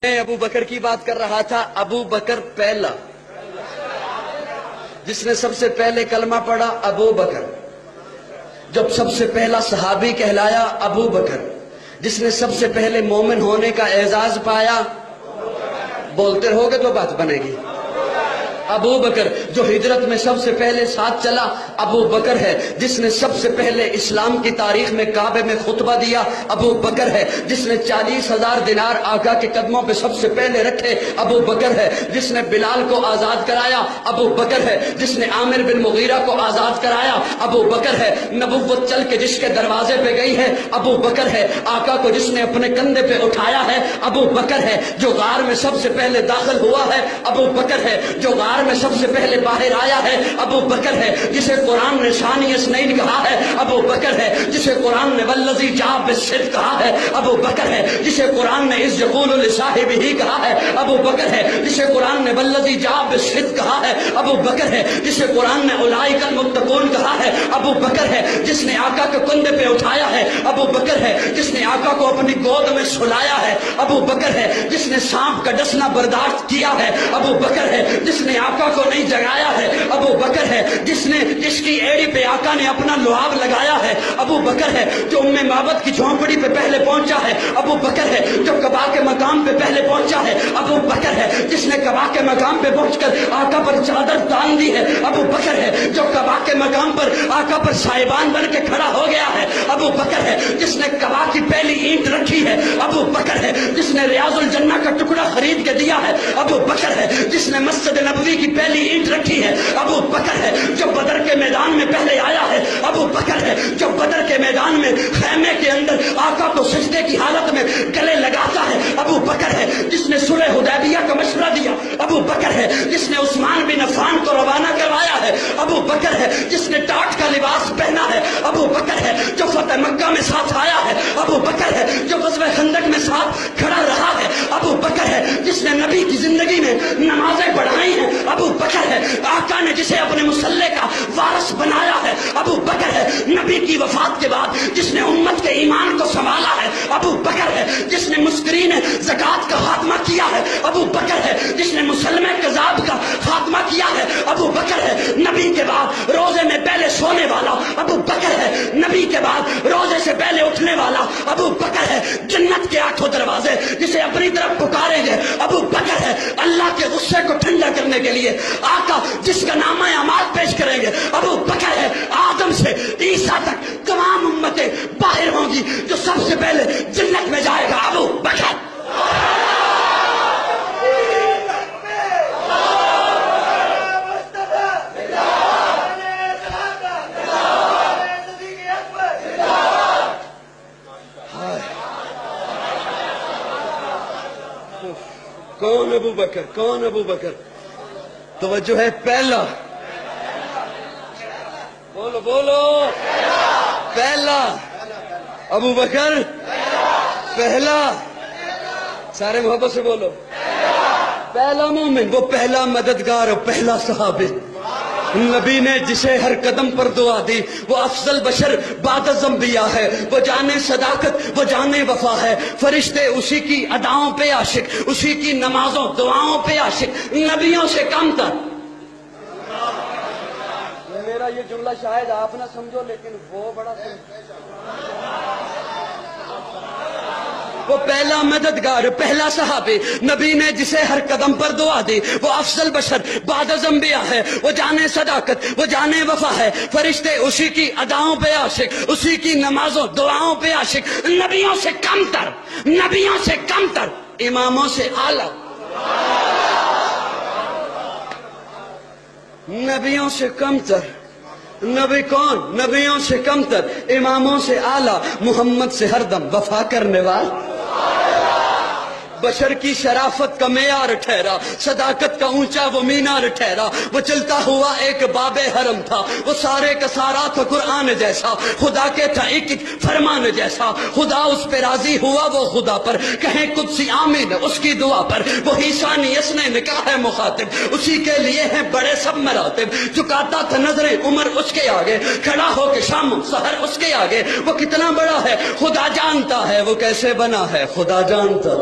میں ابو بکر کی بات کر رہا تھا۔ ابو بکر پہلا جس نے سب سے پہلے کلمہ پڑھا، ابو بکر۔ جب سب سے پہلا صحابی کہلایا، ابو بکر۔ جس نے سب سے پہلے مومن ہونے کا اعزاز پایا، بولتے رہو گے تو بات بنے گی۔ ابو بکر جو ہجرت میں سب سے پہلے ساتھ چلا، ابو بکر ہے۔ جس نے سب سے پہلے اسلام کی تاریخ میں کعبے میں خطبہ دیا، ابو بکر ہے۔ جس نے 40,000 دینار آقا کے قدموں پہ سب سے پہلے رکھے، ابو بکر ہے۔ جس نے بلال کو آزاد کرایا، ابو بکر ہے۔ جس نے عامر بن مغیرہ کو آزاد کرایا، ابو بکر ہے۔ نبوت چل کے جس کے دروازے پہ گئی ہے، ابو بکر ہے۔ آقا کو جس نے اپنے کندھے پہ اٹھایا ہے، ابو بکر ہے۔ جو غار میں سب سے پہلے داخل ہوا ہے، ابو بکر ہے۔ جو غار میں سب سے پہلے باہر آیا ہے، ابو بکر ہے۔ جسے قرآن نے ثانی اثنین کہا ہے، ابو بکر ہے۔ جسے قرآن نے والذی جاء بالصدق کہا ہے، ابو بکر ہے۔ جسے قرآن نے اذ یقول لصاحبہ کہا ہے، ابو بکر ہے۔ جسے قرآن نے والذی جاء بالصدق کہا ہے، ابو بکر ہے۔ جسے قرآن نے اولئک المتقون کہا ہے، ابو بکر ہے۔ جس نے آقا کے کندھے پہ اٹھایا ہے، ابو بکر ہے۔ جس نے آقا کو اپنی گود میں سلایا ہے، ابو بکر ہے۔ جس نے سانپ کا ڈسنا برداشت کیا ہے، ابو بکر ہے۔ جس نے آقا کو نہیں جگایا ہے، ابو بکر ہے۔ جس کی ایڑی پہ آقا نے اپنا لعاب لگایا ہے، ابو بکر ہے۔ جو ام معبد کی جھونپڑی پہ پہلے پہنچا ہے، ابو بکر ہے۔ جو قبا کے مقام پہ پہلے پہنچا ہے، ابو بکر ہے۔ جس نے قبا کے مقام پہ پہنچ کر آقا پر چادر تان دی ہے، ابو بکر ہے۔ جو قبا کے مقام پر آقا پر سائبان بن کے کھڑا ہو گیا ہے، ابو بکر ہے۔ جس نے قبا کی پہلی اینٹ رکھی ہے، ابو بکر ہے۔ جس نے ریاض الجنہ کا ٹکڑا خرید کے دیا ہے، ابو بکر ہے۔ جس نے مسجد نبوی کی پہلی اینٹ رکھی ہے، ابو بکر ہے۔ جو بدر کے میدان میں پہلے آیا ہے، ابو بکر ہے۔ جو بدر کے میدان میں خیمے کے اندر آقا کو سجدے کی حالت میں گلے لگاتا ہے، ابو بکر ہے۔ جس نے صلح حدیبیہ کا مشورہ دیا، ابو بکر ہے۔ جس نے عثمان بن عفان کو روانہ کروایا ہے، ابو بکر ہے۔ جس نے ٹاٹ کا لباس پہنا ہے، ابو بکر ہے۔ جو فتح مکہ میں ساتھ آیا ہے، ابو بکر ہے۔ جو غزوہ خندق میں ساتھ کھڑا رہا ہے، ابو بکر ہے۔ جس نے نبی کی زندگی میں نمازیں پڑھائی ہیں، ابو بکر ہے۔ آقا نے جسے اپنے مصلے کا وارث بنایا ہے، ابو بکر ہے۔ نبی کی وفات کے بعد جس نے امت کے ایمان کو سنبھالا ہے، ابو بکر ہے۔ جس نے مسکرین زکوٰۃ کا خاتمہ کیا ہے، ابو بکر ہے۔ جس نے مسلمہ کذاب کا خاتمہ کیا ہے، ابو بکر ہے۔ نبی کے بعد روزے میں پہلے سونے والا ابو بکر ہے۔ نبی کے بعد روزے سے پہلے اٹھنے والا ابو بکر ہے۔ جنت کے 8 دروازے جسے اپنی طرف پکاریں گے، ابو بکر ہے۔ اللہ کے غصے کو ٹھنڈا کرنے کے لیے آقا جس کا نامہ اعمال پیش کریں گے، ابو بکر ہے۔ آدم سے عیسیٰ تک تمام امتیں باہر ہوں گی، جو سب سے پہلے جنت میں جائے گا، ابو بکر۔ کون ابو بکر؟ کون ابو بکر؟ توجہ ہے، پہلا۔ بولو بولو، پہلا ابو بکر، پہلا۔ سارے محبت سے بولو، پہلا مومن، وہ پہلا مددگار، پہلا صحابی۔ نبی نے جسے ہر قدم پر دعا دی، وہ افضل بشر بعد از انبیاء ہے۔ وہ جانے صداقت، وہ جانے وفا ہے۔ فرشتے اسی کی اداؤں پہ عاشق، اسی کی نمازوں دعاؤں پہ عاشق، نبیوں سے کم تر۔ میرا یہ جملہ شاید آپ نہ سمجھو، لیکن وہ بڑا وہ پہلا مددگار، پہلا صحابی، نبی نے جسے ہر قدم پر دعا دی، وہ افضل بشر بعد از انبیاء ہے۔ وہ جانے صداقت، وہ جانے وفا ہے۔ فرشتے اسی کی اداؤں پہ عاشق، اسی کی نمازوں دعاؤں پہ عاشق، نبیوں سے کم تر، نبیوں سے کم تر، اماموں سے اعلیٰ، نبیوں سے کم تر۔ نبی کون؟ نبیوں سے کم تر، اماموں سے اعلیٰ، محمد سے ہر دم وفا کرنے والا۔ بشر کی شرافت کا معیار ٹھہرا، صداقت کا اونچا وہ مینار ٹھہرا۔ وہ چلتا ہوا ایک باب حرم تھا، وہ سارے کا سارا تھا قرآن جیسا، خدا کے تھا ایک ایک فرمان جیسا۔ خدا اس پہ راضی ہوا، وہ خدا پر کہیں قدسی آمین اس کی دعا پر۔ وہی ثانی اثنین نے کہا ہے مخاطب، اسی کے لیے ہیں بڑے سب مراتب۔ جھکاتا تھا نظریں عمر اس کے آگے، کھڑا ہو کے شام سحر اس کے آگے۔ وہ کتنا بڑا ہے خدا جانتا ہے، وہ کیسے بنا ہے خدا جانتا۔